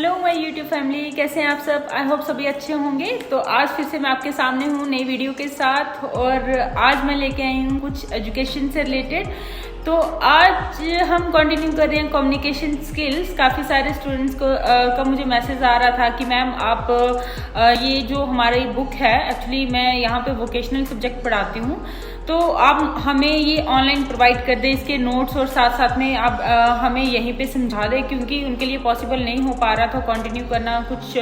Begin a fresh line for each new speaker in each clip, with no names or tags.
Hello my YouTube family, कैसे हैं आप सब। आई होप सभी अच्छे होंगे। तो आज फिर से मैं आपके सामने हूँ नई वीडियो के साथ, और आज मैं लेके आई हूँ कुछ एजुकेशन से रिलेटेड। तो आज हम कंटिन्यू कर रहे हैं कम्युनिकेशन स्किल्स। काफ़ी सारे स्टूडेंट्स का मुझे मैसेज आ रहा था कि मैम आप ये जो हमारी बुक है, एक्चुअली मैं यहाँ पे वोकेशनल सब्जेक्ट पढ़ाती हूँ, तो आप हमें ये ऑनलाइन प्रोवाइड कर दें, इसके नोट्स, और साथ साथ में आप हमें यहीं पे समझा दें, क्योंकि उनके लिए पॉसिबल नहीं हो पा रहा था कंटिन्यू करना। कुछ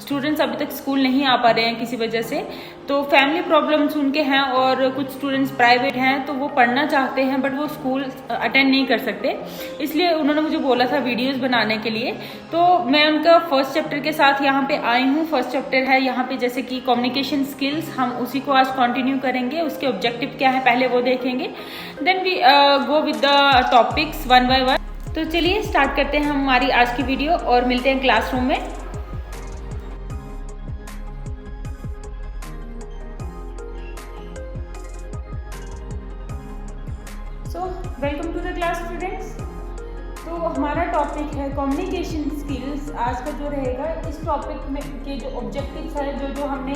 स्टूडेंट्स अभी तक स्कूल नहीं आ पा रहे हैं किसी वजह से, तो फैमिली प्रॉब्लम्स उनके हैं, और कुछ स्टूडेंट्स प्राइवेट हैं तो वो पढ़ना चाहते हैं बट वो स्कूल अटेंड नहीं कर सकते, इसलिए उन्होंने मुझे बोला था वीडियोस बनाने के लिए। तो मैं उनका फर्स्ट चैप्टर के साथ यहाँ पे आई हूँ। फर्स्ट चैप्टर है यहाँ पे जैसे कि कम्युनिकेशन स्किल्स, हम उसी को आज कंटिन्यू करेंगे। उसके ऑब्जेक्टिव क्या है पहले वो देखेंगे, then we go with the topics one by one. तो चलिए स्टार्ट करते हैं हमारी आज की वीडियो और मिलते हैं क्लासरूम में। So welcome to the class students. तो हमारा टॉपिक है कम्युनिकेशन स्किल्स। आज का जो रहेगा, इस टॉपिक में के जो ऑब्जेक्टिव्स है, जो हमने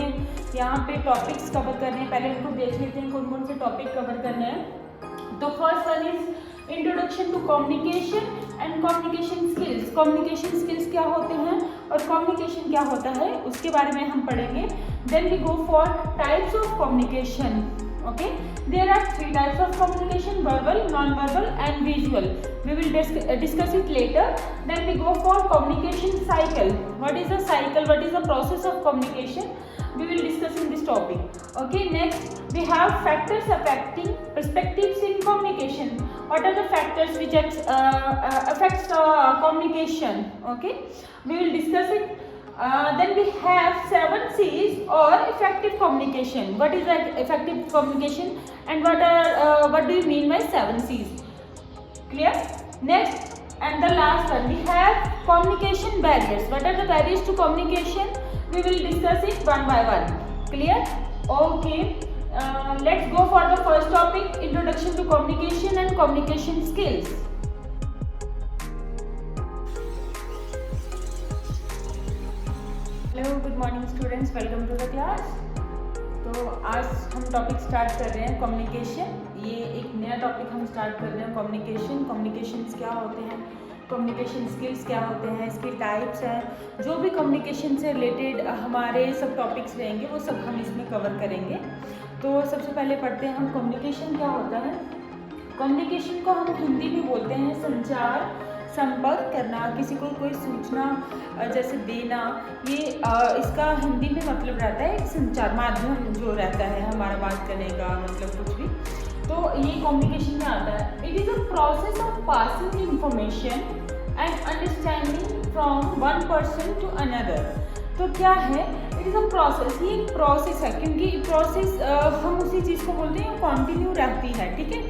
यहाँ पे टॉपिक्स कवर करने हैं, पहले उनको देख लेते हैं कौन कौन से टॉपिक कवर करने हैं। तो first one is introduction to communication and communication skills. Communication skills क्या होते हैं और कम्युनिकेशन क्या होता है, उसके बारे में हम पढ़ेंगे। Then we go for types of communication. Okay, there are three types of communication: verbal, non-verbal and visual. We will discuss it later. Then we go for communication cycle. What is the cycle? What is the process of communication? We will discuss in this topic. Okay, next we have factors affecting perspectives in communication. What are the factors which affects communication? Okay, we will discuss it. Then we have 7 C's or effective communication. What is effective communication and what do you mean by 7 C's? Clear? Next and the last one, we have communication barriers. What are the barriers to communication? We will discuss it one by one. Clear? Okay. Let's go for the first topic, introduction to communication and communication skills. Hello, good morning students, welcome to the class. तो आज हम topic start कर रहे हैं communication. ये एक नया topic हम स्टार्ट कर रहे हैं, कम्युनिकेशन। कम्युनिकेशंस क्या होते हैं, कम्युनिकेशन स्किल्स क्या होते हैं, इसके टाइप्स हैं, जो भी कम्युनिकेशन से रिलेटेड हमारे सब टॉपिक्स रहेंगे वो सब हम इसमें कवर करेंगे। तो सबसे पहले पढ़ते हैं हम कम्युनिकेशन क्या होता है। कम्युनिकेशन को हम हिंदी में बोलते हैं संचार, संपर्क करना, किसी को कोई सूचना जैसे देना। ये इसका हिंदी में मतलब रहता है एक संचार माध्यम जो रहता है हमारा बात करने का, मतलब कुछ भी। तो ये कम्युनिकेशन में आता है। It is a process of passing information and understanding from one person to another. तो क्या है, इट इज़ अ प्रोसेस। ये एक प्रोसेस है, क्योंकि प्रोसेस हम उसी चीज़ को बोलते हैं, कंटिन्यू रहती है। ठीक है,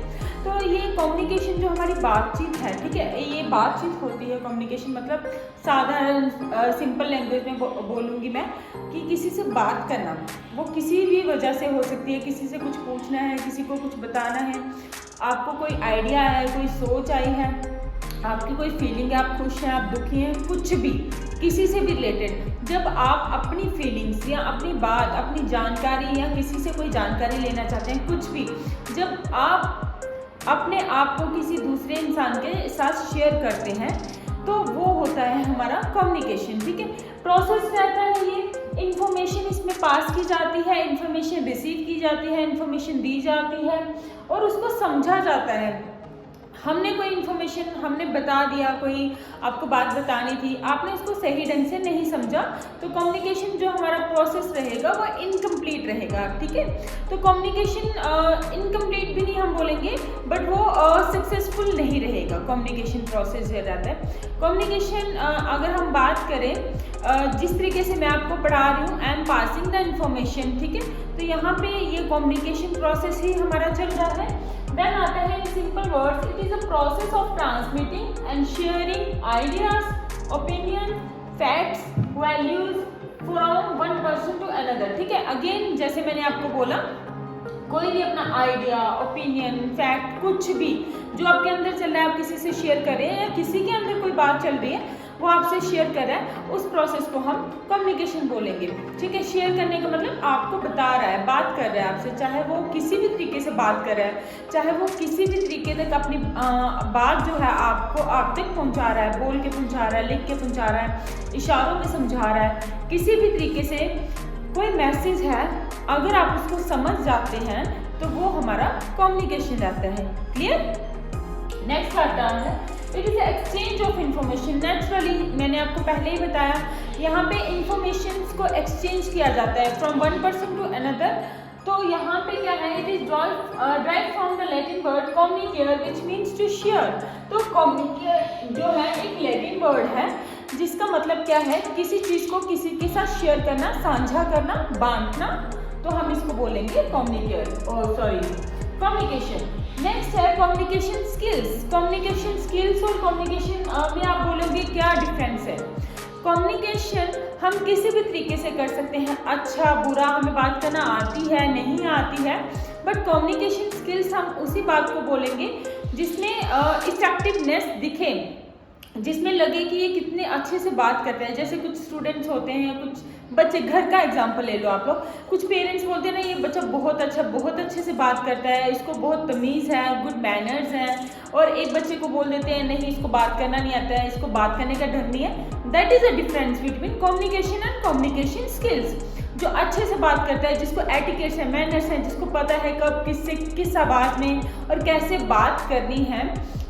तो ये कम्युनिकेशन जो हमारी बातचीत है, ठीक है, ये बातचीत होती है। कम्युनिकेशन मतलब साधारण सिंपल लैंग्वेज में बोलूँगी मैं कि किसी से बात करना, वो किसी भी वजह से हो सकती है। किसी से कुछ पूछना है, किसी को कुछ बताना है, आपको कोई आइडिया है, कोई सोच आई है, आपकी कोई फीलिंग है, आप खुश हैं, आप दुखी हैं, कुछ भी, किसी से भी रिलेटेड। जब आप अपनी फीलिंग्स या अपनी बात, अपनी जानकारी या किसी से कोई जानकारी लेना चाहते हैं, कुछ भी, जब आप अपने आप को किसी दूसरे इंसान के साथ शेयर करते हैं, तो वो होता है हमारा कम्युनिकेशन। ठीक है, प्रोसेस रहता है ये। इंफॉर्मेशन इसमें पास की जाती है, इंफॉर्मेशन रिसीव की जाती है, इंफॉर्मेशन दी जाती है और उसको समझा जाता है। हमने कोई इन्फॉर्मेशन हमने बता दिया, कोई आपको बात बतानी थी, आपने उसको सही ढंग से नहीं समझा, तो कम्युनिकेशन जो हमारा प्रोसेस रहेगा वो इनकम्प्लीट रहेगा। ठीक है, तो कम्युनिकेशन इनकम्प्लीट भी नहीं हम बोलेंगे, बट वो सक्सेसफुल नहीं रहेगा। कम्युनिकेशन प्रोसेस जो रहता है, कम्युनिकेशन अगर हम बात करें जिस तरीके से मैं आपको पढ़ा रही हूँ, I am passing the information. ठीक है, तो यहाँ पे ये कम्युनिकेशन प्रोसेस ही हमारा चल रहा है। देन आता है in simple words, it is a process of transmitting and sharing ideas, opinion, facts, values from one person to another. ठीक है, अगेन जैसे मैंने आपको बोला, कोई भी अपना आइडिया, ओपिनियन, फैक्ट, कुछ भी जो आपके अंदर चल रहा है, आप किसी से शेयर करें या किसी के अंदर कोई बात चल रही है, वो आपसे शेयर कर रहा है, उस प्रोसेस को हम कम्युनिकेशन बोलेंगे। ठीक है, शेयर करने का मतलब आपको बता रहा है, बात कर रहा है आपसे, चाहे वो किसी भी तरीके से बात कर रहा है, चाहे वो किसी भी तरीके तक अपनी बात जो है आपको आप तक पहुंचा रहा है, बोल के पहुंचा रहा है, लिख के पहुंचा रहा है, इशारों में समझा रहा है, किसी भी तरीके से कोई मैसेज है, अगर आप उसको समझ जाते हैं तो वो हमारा कम्युनिकेशन रहता है। क्लियर? नेक्स्ट आता है it is exchange of information. Naturally मैंने आपको पहले ही बताया, यहाँ पे इंफॉर्मेशन को एक्सचेंज किया जाता है from one person to another. तो यहाँ पे क्या है, it is drive from the Latin word communicare which means to share. तो कम्युनिकेयर जो है एक लैटिन वर्ड है जिसका मतलब क्या है, किसी चीज को किसी के साथ शेयर करना, साझा करना, बांटना, तो हम इसको बोलेंगे कम्युनिकेयर और कम्युनिकेशन। नेक्स्ट है कम्युनिकेशन स्किल्स। कम्युनिकेशन स्किल्स और कम्युनिकेशन में आप बोलोगे क्या डिफरेंस है? कम्युनिकेशन हम किसी भी तरीके से कर सकते हैं, अच्छा बुरा, हमें बात करना आती है नहीं आती है, बट कम्युनिकेशन स्किल्स हम उसी बात को बोलेंगे जिसमें इफेक्टिवनेस दिखे, जिसमें लगे कि ये कितने अच्छे से बात करते हैं। जैसे कुछ स्टूडेंट्स होते हैं, कुछ बच्चे, घर का एग्जांपल ले लो आप लोग, कुछ पेरेंट्स बोलते हैं ना ये बच्चा बहुत अच्छे से बात करता है, इसको बहुत तमीज़ है, गुड मैनर्स हैं, और एक बच्चे को बोल देते हैं नहीं इसको बात करना नहीं आता है, इसको बात करने का ढंग नहीं है। That is a difference between communication and communication skills. जो अच्छे से बात करता है, जिसको एटिकेट्स है, मैनर्स हैं, जिसको पता है कब किससे किस आवाज़ में और कैसे बात करनी है,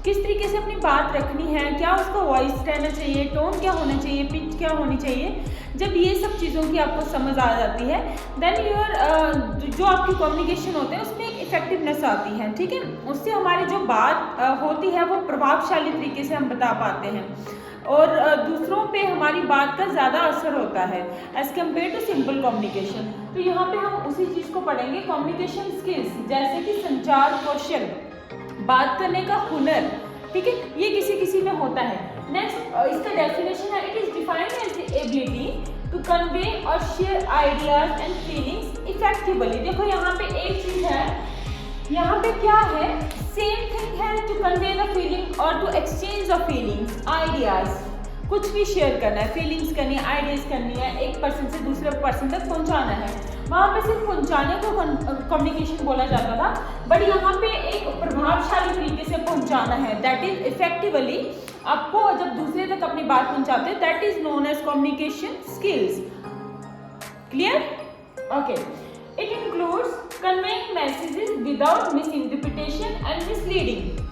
किस तरीके से अपनी बात रखनी है, क्या उसका वॉइस रहना चाहिए, टोन क्या होना चाहिए, पिच क्या होनी चाहिए, जब ये सब चीज़ों की आपको समझ आ जाती है देन योर जो आपकी कम्युनिकेशन होते हैं उसमें एक इफेक्टिवनेस आती है। ठीक है, उससे हमारी जो बात होती है वो प्रभावशाली तरीके से हम बता पाते हैं और दूसरों पे हमारी बात का ज़्यादा असर होता है as compare to simple communication. तो यहाँ पे हम उसी चीज़ को पढ़ेंगे, कम्युनिकेशन स्किल्स, जैसे कि संचार कौशल, बात करने का हुनर। ठीक है, ये किसी किसी में होता है। नेक्स्ट इसका डेफिनेशन है, it is defined as the ability to convey और share ideas and feelings effectively. देखो यहाँ पे एक चीज है, यहाँ पे क्या है, सेम थिंग है, टू कन्वे द फीलिंग और to exchange the feelings, ideas, कुछ भी शेयर करना है, फीलिंग्स करनी है, आइडियाज करनी है, एक पर्सन से दूसरे पर्सन तक पहुंचाना है। वहाँ पे सिर्फ पहुंचाने को कम्युनिकेशन बोला जाता था, बट यहाँ पे एक प्रभावशाली तरीके से पहुंचाना है, दैट इज इफेक्टिवली। आपको जब दूसरे तक अपनी बात पहुंचाते हैं, that is known as communication skills. Clear? Okay, it includes conveying messages without misinterpretation and misleading.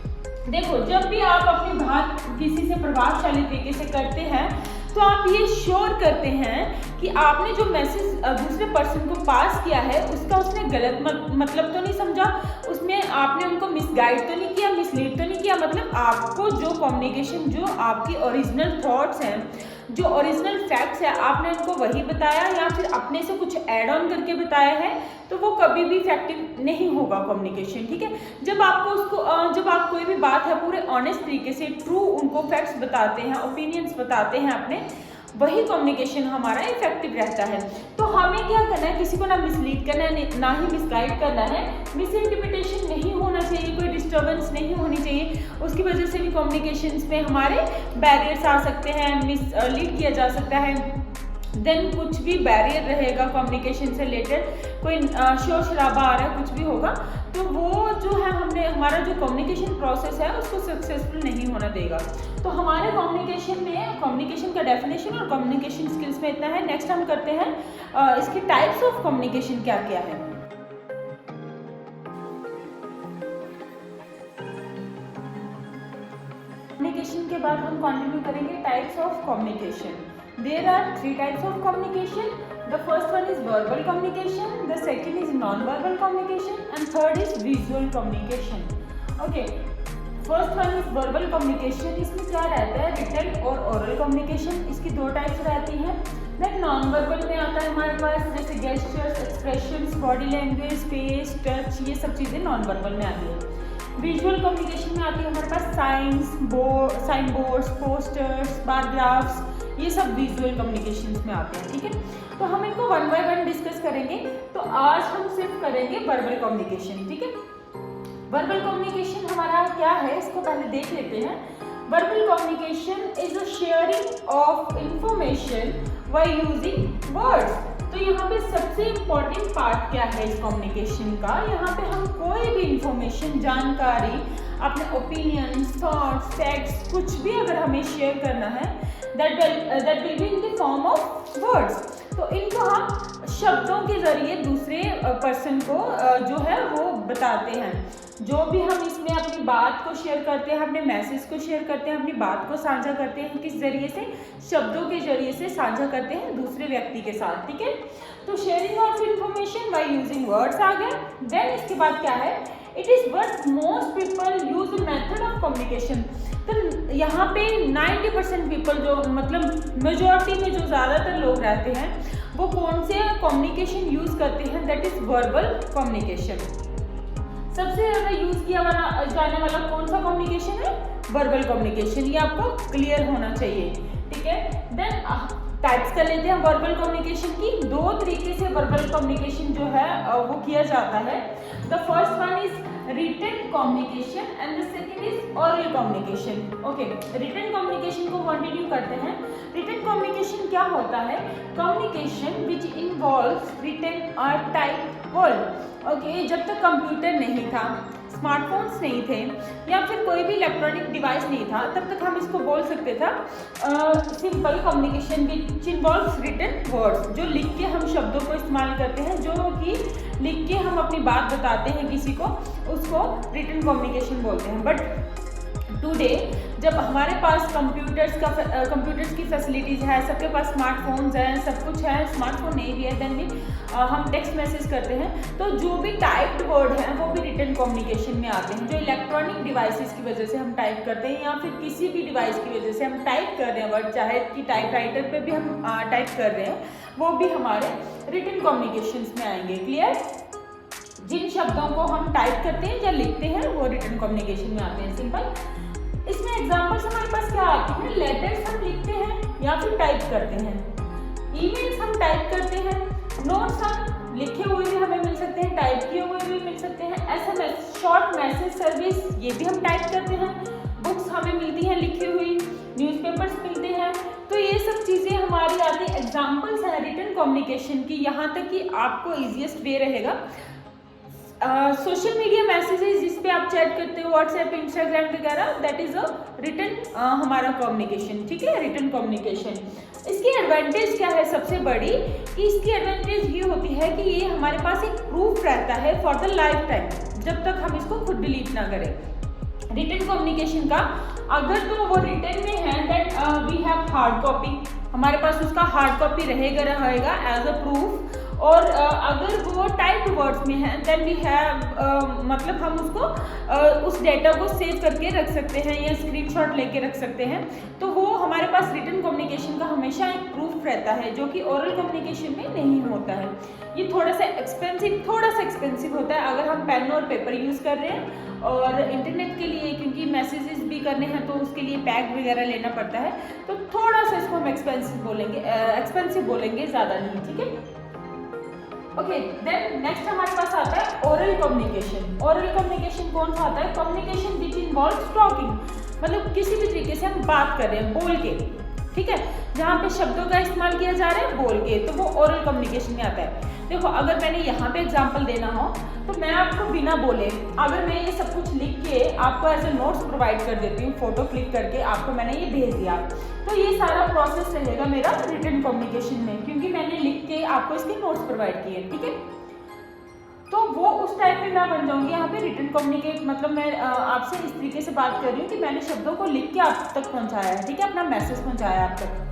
देखो, जब भी आप अपनी बात किसी से प्रभावशाली तरीके से करते हैं तो आप ये श्योर करते हैं कि आपने जो मैसेज दूसरे पर्सन को पास किया है उसका उसने गलत मतलब तो नहीं समझा, उसमें आपने उनको मिसगाइड तो नहीं किया, मिसलीड तो नहीं किया। मतलब आपको जो कम्युनिकेशन, जो आपकी ओरिजिनल थॉट्स हैं, जो ओरिजिनल फैक्ट्स है, आपने उनको वही बताया या फिर अपने से कुछ ऐड ऑन करके बताया है, तो वो कभी भी इफेक्टिव नहीं होगा कम्युनिकेशन। ठीक है, जब आपको उसको जब आप कोई भी बात है पूरे ऑनेस्ट तरीके से, ट्रू उनको फैक्ट्स बताते हैं, ओपिनियंस बताते हैं अपने, वही कम्युनिकेशन हमारा इफेक्टिव रहता है। तो हमें क्या करना है, किसी को ना मिसलीड करना है, ना ही मिसगाइड करना है, मिस इंटरप्रिटेशन नहीं होना चाहिए, कोई डिस्टर्बेंस नहीं होनी चाहिए। उसकी वजह से भी कम्युनिकेशंस में हमारे बैरियर्स आ सकते हैं, मिसलीड किया जा सकता है। देन कुछ भी बैरियर रहेगा कम्युनिकेशन से रिलेटेड, कोई शोर शराबा आ रहा है, कुछ भी होगा, तो वो जो है हमारा जो कम्युनिकेशन प्रोसेस है उसको सक्सेसफुल नहीं होना देगा। तो हमारे कम्युनिकेशन में कम्युनिकेशन का डेफिनेशन और कम्युनिकेशन स्किल्स में इतना है। नेक्स्ट हम करते हैं इसके टाइप्स ऑफ कम्युनिकेशन क्या क्या है। कम्युनिकेशन के बाद हम कंटिन्यू करेंगे types of communication. There are 3 types of communication. The first one is verbal communication, the second is non-verbal communication, and third is visual communication. Okay, first one is verbal communication. इसमें क्या रहता है, written और oral communication, इसकी 2 types रहती हैं। Then non-verbal में आता है हमारे पास जैसे gestures, expressions, body language, face, touch, ये सब चीज़ें non-verbal में आती है। विजुअल कम्युनिकेशन में आती है हमारे पास sign boards, posters, bar graphs, ये सब विजुअल कम्युनिकेशंस में आते हैं। ठीक है, तो हम इनको 1 by 1 डिस्कस करेंगे। तो आज हम सिर्फ करेंगे वर्बल कम्युनिकेशन। ठीक है, वर्बल कम्युनिकेशन हमारा क्या है इसको पहले देख लेते हैं। Verbal communication is a sharing of information by using words. तो यहाँ पे सबसे इम्पॉर्टेंट पार्ट क्या है इस कम्युनिकेशन का, यहाँ पे हम कोई भी इंफॉर्मेशन, जानकारी, अपने ओपिनियन, थॉट्स, फैक्ट्स, कुछ भी अगर हमें शेयर करना है, that will be in the form of words. तो इनको हम शब्दों के जरिए दूसरे पर्सन को जो है वो बताते हैं। जो भी हम इसमें अपनी बात को शेयर करते हैं, अपने मैसेज को शेयर करते हैं, अपनी बात को साझा करते हैं, किस जरिए से, शब्दों के जरिए से साझा करते हैं दूसरे व्यक्ति के साथ, ठीक है। तो sharing of information by using words आ गया। देन इसके बाद क्या है, it is what most people use method of communication. तो यहाँ पे 90% पीपल, जो मतलब मेजॉरिटी में जो ज़्यादातर लोग रहते हैं, वो कौन से कम्युनिकेशन यूज करते हैं, दैट इज वर्बल कम्युनिकेशन। सबसे ज़्यादा यूज किया जाने वाला कौन सा कम्युनिकेशन है, वर्बल कम्युनिकेशन। ये आपको क्लियर होना चाहिए, ठीक है। देन टाइप्स कर लेते हैं वर्बल कम्युनिकेशन की। 2 तरीके से वर्बल कम्युनिकेशन जो है वो किया जाता है। The first one is written communication and the second is oral communication. Okay, written communication को कंटिन्यू करते हैं। रिटन कम्युनिकेशन क्या होता है, कम्युनिकेशन विच इन्वॉल्व्स रिटन और टाइप वर्ड। ओके, जब तक कंप्यूटर नहीं था, स्मार्टफोन्स नहीं थे, या फिर कोई भी इलेक्ट्रॉनिक डिवाइस नहीं था, तब तक हम इसको बोल सकते था simple communication which involves written words. जो लिख के हम शब्दों को इस्तेमाल करते हैं, जो कि लिख के हम अपनी बात बताते हैं किसी को, उसको रिटन कम्युनिकेशन बोलते हैं। बट टुडे जब हमारे पास कंप्यूटर्स की फैसिलिटीज़ है, सबके पास स्मार्टफोन्स हैं, सब कुछ है, स्मार्टफोन नहीं भी है, देन भी हम टेक्स्ट मैसेज करते हैं, तो जो भी टाइप्ड वर्ड हैं वो भी रिटन कम्युनिकेशन में आते हैं। जो इलेक्ट्रॉनिक डिवाइसेस की वजह से हम टाइप करते हैं, या फिर किसी भी डिवाइस की वजह से हम टाइप कर रहे हैं वर्ड, चाहे कि टाइपराइटर पे भी हम टाइप कर रहे हैं, वो भी हमारे रिटन कम्युनिकेशंस में आएंगे। क्लियर? जिन शब्दों को हम टाइप करते हैं या लिखते हैं वो रिटन कम्युनिकेशन में आते हैं। सिंपल। इसमें एग्जांपल्स हमारे पास क्या आते हैं, लेटर्स हम लिखते हैं या फिर टाइप करते हैं, ईमेल्स हम टाइप करते हैं, नोट्स हम लिखे हुए भी हमें मिल सकते हैं, टाइप किए हुए भी मिल सकते हैं, एसएमएस शॉर्ट मैसेज सर्विस ये भी हम टाइप करते हैं, बुक्स हमें मिलती हैं लिखी हुई, न्यूज़पेपर्स मिलते हैं। तो ये सब चीज़ें हमारी आती एग्जाम्पल्स हैं रिटन कम्युनिकेशन की। यहाँ तक कि आपको ईजिएस्ट वे रहेगा सोशल मीडिया मैसेजेस जिस पे आप चैट करते हो, व्हाट्सएप, इंस्टाग्राम वगैरह, दैट इज अ रिटन हमारा कम्युनिकेशन, ठीक है, रिटन कम्युनिकेशन। इसकी एडवांटेज क्या है सबसे बड़ी, कि इसकी एडवांटेज ये होती है कि ये हमारे पास एक प्रूफ रहता है फॉर द लाइफ टाइम, जब तक हम इसको खुद डिलीट ना करें। रिटन कम्युनिकेशन का अगर तो वो रिटन में है, that we have hard copy, हमारे पास उसका हार्ड कॉपी रहेगा एज अ प्रूफ। और अगर वो टाइप्ड वर्ड्स में है, देन वी हैव मतलब हम उसको उस डेटा को सेव करके रख सकते हैं या स्क्रीनशॉट लेके रख सकते हैं। तो वो हमारे पास रिटन कम्युनिकेशन का हमेशा एक प्रूफ रहता है, जो कि ओरल कम्युनिकेशन में नहीं होता है। ये थोड़ा सा एक्सपेंसिव होता है अगर हम पेन और पेपर यूज़ कर रहे हैं, और इंटरनेट के लिए क्योंकि मैसेजेस भी करने हैं तो उसके लिए पैक वगैरह लेना पड़ता है, तो थोड़ा सा इसको हम एक्सपेंसिव बोलेंगे, ज़्यादा नहीं, ठीक है। ओके, देन नेक्स्ट हमारे पास आता है ओरल कम्युनिकेशन। ओरल कम्युनिकेशन कौन सा आता है, कम्युनिकेशन विच इन्वॉल्व्स टॉकिंग, मतलब किसी भी तरीके से हम बात कर रहे हैं बोल के, ठीक है, जहाँ पे शब्दों का इस्तेमाल किया जा रहा है बोल के, तो वो ओरल कम्युनिकेशन में आता है। देखो, अगर मैंने यहाँ पे एग्जांपल देना हो तो मैं आपको बिना बोले, अगर मैं ये सब कुछ लिख के आपको ऐसे नोट्स प्रोवाइड कर देती हूँ, फोटो क्लिक करके आपको मैंने ये भेज दिया, तो ये सारा प्रोसेस रहेगा मेरा रिटन कम्युनिकेशन में, क्योंकि मैंने लिख के आपको इसके नोट्स प्रोवाइड किए, ठीक है। तो वो उस टाइप में मैं बन जाऊँगी यहाँ पे रिटन कम्युनिकेट, मतलब मैं आपसे इस तरीके से बात कर रही हूँ कि मैंने शब्दों को लिख के आप तक पहुँचाया है, ठीक है, अपना मैसेज पहुँचाया आप तक।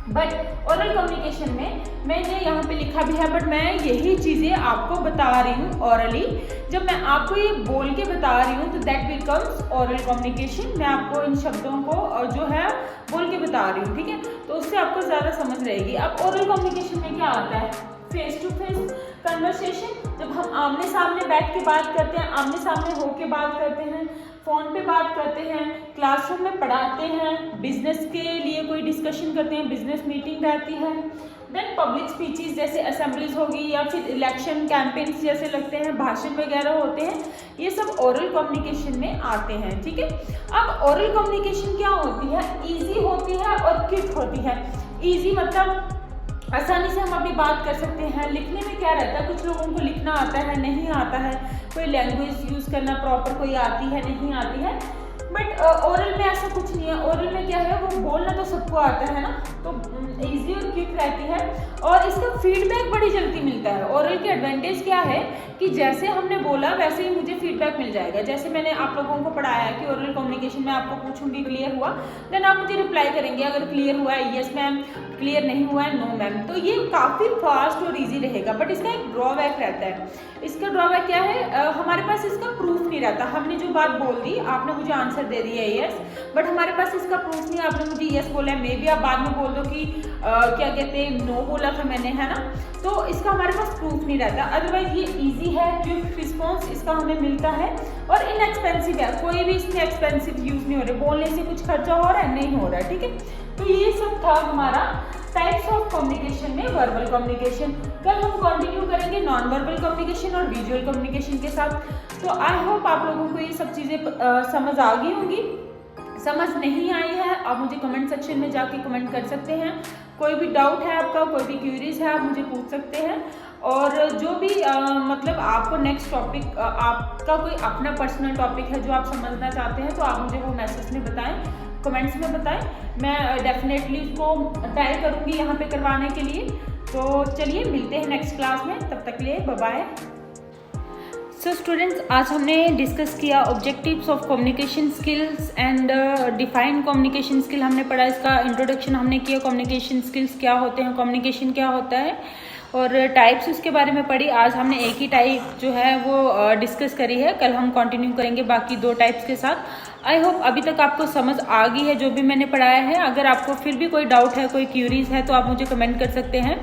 बट ओरल कम्युनिकेशन में मैंने यहाँ पे लिखा भी है, बट मैं यही चीज़ें आपको बता रही हूँ ओरली। जब मैं आपको ये बोल के बता रही हूँ तो दैट बिकम्स ओरल कम्युनिकेशन। मैं आपको इन शब्दों को जो है बोल के बता रही हूँ, ठीक है, तो उससे आपको ज़्यादा समझ रहेगी। अब ओरल कम्युनिकेशन में क्या आता है, फेस टू फेस कन्वर्सेशन, जब हम आमने सामने बैठ के बात करते हैं, आमने सामने होके बात करते हैं, फ़ोन पे बात करते हैं, क्लासरूम में पढ़ाते हैं, बिजनेस के लिए कोई डिस्कशन करते हैं, बिजनेस मीटिंग रहती है, देन पब्लिक स्पीचेस जैसे असेंबलीज होगी या फिर इलेक्शन कैंपेन्स जैसे लगते हैं, भाषण वगैरह होते हैं, ये सब ओरल कम्युनिकेशन में आते हैं। ठीक है, अब ओरल कम्युनिकेशन क्या होती है, ईजी होती है और क्विक होती है। ईजी मतलब आसानी से हम अपनी बात कर सकते हैं। लिखने में क्या रहता है, कुछ लोगों को लिखना आता है, नहीं आता है, कोई लैंग्वेज यूज़ करना प्रॉपर कोई आती है, नहीं आती है, बट ओरल में ऐसा कुछ नहीं है। ओरल में क्या है, वो बोलना तो सबको आता है ना, तो इजी और क्विक रहती है और इसका फीडबैक बड़ी जल्दी मिलता है। ओरल की एडवांटेज क्या है कि जैसे हमने बोला वैसे ही मुझे फीडबैक मिल जाएगा। जैसे मैंने आप लोगों को पढ़ाया कि ओरल कम्युनिकेशन में आपको पूछूंगी क्लियर हुआ, देन आप मुझे रिप्लाई करेंगे, अगर क्लियर हुआ है यस मैम, क्लियर नहीं हुआ है नो मैम। तो ये काफ़ी फास्ट और ईजी रहेगा, बट इसका एक ड्रॉबैक रहता है। इसका ड्रॉबैक क्या है, हमारे पास इसका प्रूफ नहीं रहता। हमने जो बात बोल दी, आपने मुझे आंसर दे दिया यस, बट हमारे पास इसका प्रूफ नहीं है। आपने मुझे यस बोला है, मे बी आप बाद में बोल दो कि क्या कहते हैं नो बोला था मैंने, है ना, तो इसका हमारे पास प्रूफ नहीं रहता। अदरवाइज ये इजी है, क्विक रिस्पॉन्स इसका हमें मिलता है और इनएक्सपेंसिव है। कोई भी इसमें एक्सपेंसिव यूज़ नहीं हो रहा, बोलने से कुछ खर्चा हो रहा है नहीं हो रहा है। ठीक है, तो ये सब था हमारा टाइप्स ऑफ कम्युनिकेशन में वर्बल कम्युनिकेशन। कल हम कंटिन्यू करेंगे नॉन वर्बल कम्युनिकेशन और विजुअल कम्युनिकेशन के साथ। तो आई होप आप लोगों को ये सब चीज़ें समझ आ गई होंगी। समझ नहीं आई है आप मुझे कमेंट सेक्शन में जाके कमेंट कर सकते हैं। कोई भी डाउट है आपका, कोई भी क्यूरीज है, आप मुझे पूछ सकते हैं। और जो भी मतलब आपको नेक्स्ट टॉपिक, आपका कोई अपना पर्सनल टॉपिक है जो आप समझना चाहते हैं, तो आप मुझे वो मैसेज में बताएं, कमेंट्स में बताएं। मैं डेफिनेटली उसको ट्राई करूँगी यहाँ पे करवाने के लिए। तो चलिए मिलते हैं नेक्स्ट क्लास में, तब तक के लिए बाय बाय। सो स्टूडेंट्स, आज हमने डिस्कस किया objectives of communication skills and defined communication skill हमने पढ़ा। इसका इंट्रोडक्शन हमने किया, कम्युनिकेशन स्किल्स क्या होते हैं, कम्युनिकेशन क्या होता है, और टाइप्स उसके बारे में पढ़ी। आज हमने एक ही टाइप जो है वो डिस्कस करी है, कल हम कंटिन्यू करेंगे बाकी 2 टाइप्स के साथ। आई होप अभी तक आपको समझ आ गई है जो भी मैंने पढ़ाया है। अगर आपको फिर भी कोई डाउट है, कोई क्यूरीज है, तो आप मुझे कमेंट कर सकते हैं।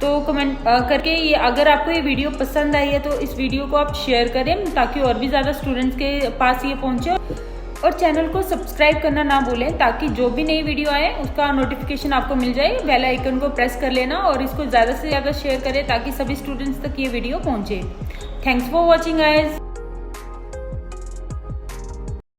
तो कमेंट करके ये, अगर आपको ये वीडियो पसंद आई है तो इस वीडियो को आप शेयर करें ताकि और भी ज़्यादा स्टूडेंट्स के पास ये पहुँचे, और चैनल को सब्सक्राइब करना ना भूलें ताकि जो भी नई वीडियो आए उसका नोटिफिकेशन आपको मिल जाए। बेल आइकन को प्रेस कर लेना और इसको ज़्यादा से ज़्यादा शेयर करें ताकि सभी स्टूडेंट्स तक ये वीडियो पहुँचे। Thanks for watching guys.